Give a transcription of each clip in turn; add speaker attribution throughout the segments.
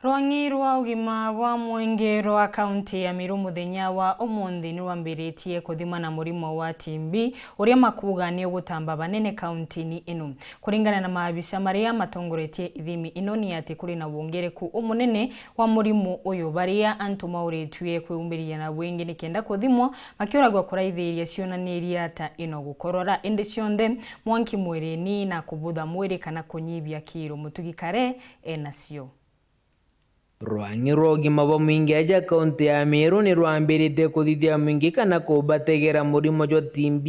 Speaker 1: Rwangi rwa ugima wa mwenge rwa kaunti ya Meru muthenya wa umuthi ni rwambiritie kuthima na murimo wa TB uria makuga ni ugutamba banene kaunti-ini ino. Kuringana na maabisa maria matongoretie ithimi ino ni ati kuri na wongereku umunene wa murimo uyu baria antu mauritwie kwiumiria na wingi ni kenda kuthimwa makioragwa kuraithiria cionaniria ta ino gukorora indi cionthe mwanki mwiri-ini na kubutha mwiri kana kunyibia kiro mutugikare enacio.
Speaker 2: Rwangi rwa ugima wa mwingi aja kaunti ya Meru ni rwambirite kuthithia mwingi kana kubategera murimo jwa TB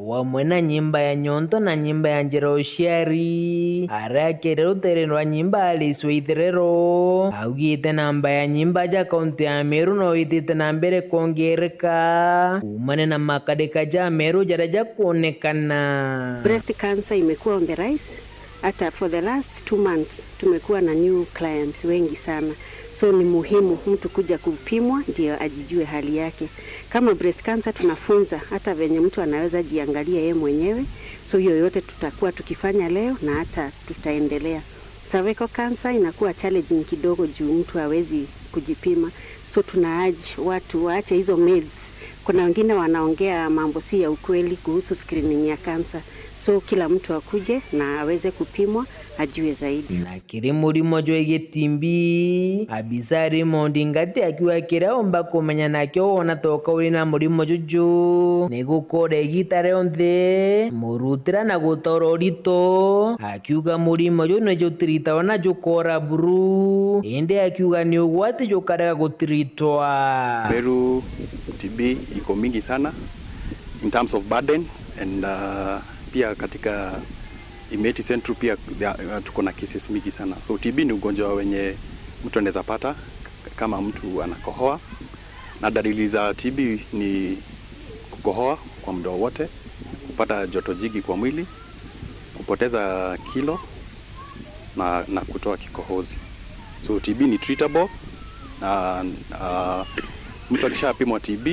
Speaker 2: wamwe na nyimba ya nyonto na nyimba ya njira uciari aria kiri rutere rwa nyimba aliswe itherero augite namba ya nyimba aja kaunti ya Meru no itite na mbere kuongereka kumane na makadeka ja Meru jaria jakuonekana.
Speaker 3: Breast cancer imekuwa on the rise. Hata for the last 2 months tumekuwa na new clients wengi sana, so ni muhimu mtu kuja kupimwa ndio ajijue hali yake. Kama breast cancer tunafunza hata venye mtu anaweza jiangalia yeye mwenyewe, so hiyo yote tutakuwa tukifanya leo na hata tutaendelea. Cervical cancer inakuwa challenging kidogo juu mtu hawezi kujipima, so tunaaji watu waache hizo myths. Kuna wengine wanaongea mambo si ya ukweli kuhusu screening ya cancer. So kila mtu akuje na aweze kupimwa ajue zaidi.
Speaker 2: Na kiri murimo jwa TB abisa Raymond Ngati akiwa kiraomba kumenya nakyo wona toka uri na murimo juju ni gukora igitare onthe murutira na gutora urito akiuga murimo jo ne jotirita wana jukora buru ende akiuga ni ugwati jokarega gutiritwa.
Speaker 4: Meru TB iko mingi sana in terms of burden and pia katika Imeti Central pia tuko na cases mingi sana. So TB ni ugonjwa wenye mtu anaweza pata kama mtu anakohoa, na dalili za TB ni kukohoa kwa muda wote, kupata joto jingi kwa mwili, kupoteza kilo na kutoa kikohozi. So TB ni treatable na mtu akishapimwa TB,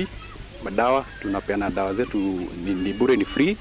Speaker 4: madawa tunapeana dawa zetu ni bure, ni free.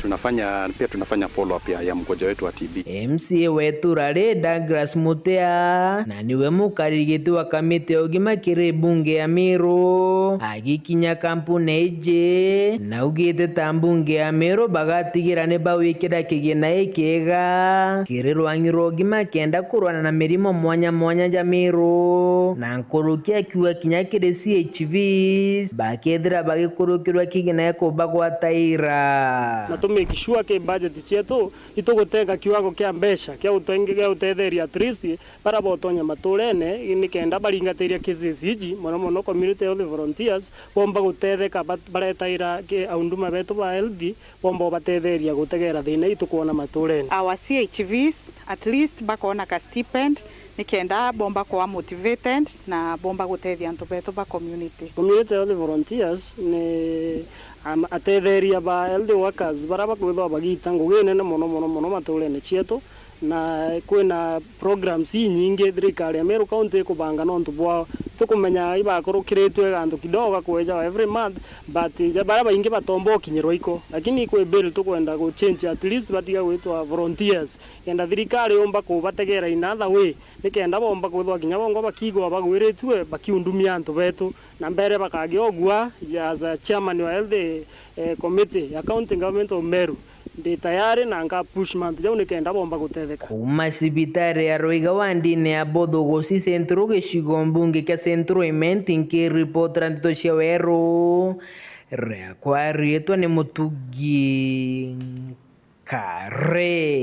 Speaker 4: Tunafanya follow up ya mgonjwa wetu wa TB.
Speaker 2: MCA wetu rare Douglas Mutea na niwe mukarigiti wa kamiti ya ugima kiri bunge ya Meru agikinya kampuni ije na ugite ta bunge ya Meru bagatigira ne bawikira kigina ikega kiri rwangi rwa ugima kenda kurwana na mirimo mwanya mwanya ja Meru na nkurukia kiwa kinya kiri CHVs bakethira bagikurukirwa kigina ya kubagwa taira
Speaker 5: na tumekishua ke budget chetu itugutenga kiwango kia mbesha kia utengega utetheria at least para botonya maturene ni kenda baringatiria cases hiji mono community health volunteers bomba gutetheka baretaira ke aunduma betu ba health bomba batetheria gutegera thina itukuona maturene.
Speaker 6: Our CHVs at least bakona ka stipend ni kenda bomba kwa motivated na bomba gutethia antu betu ba community
Speaker 5: health volunteers ni atetheria ba health workers baraba kwithwa bagita ngugine na mono maturene chietu na kwina programs nyingi thirikari ya Meru County kubanga no ntubwa tukumenya ibakurukiritwe gantu kidogo kweja every month but baraba ingi batombo kinyirwa iko lakini kwe bill tukwenda go change at least batiga gwitwa volunteers yenda thirikari umba kubategera in other way nikenda bomba kwithwa kinya bongo bakigwa bagwiritwe bakiundumia antu betu na mbere bakagiogwa as a chairman wa health committee ya county government of Meru ndi tayari na nga pushment jau nikenda bomba gutetheka
Speaker 2: kuma sibitari ya Rwiga wandine ya Bodhogosi Centro gicigo mbunge kia Centro Imenti nki report randito cia Weru rea kwa rietwa ni Mutugi Kare.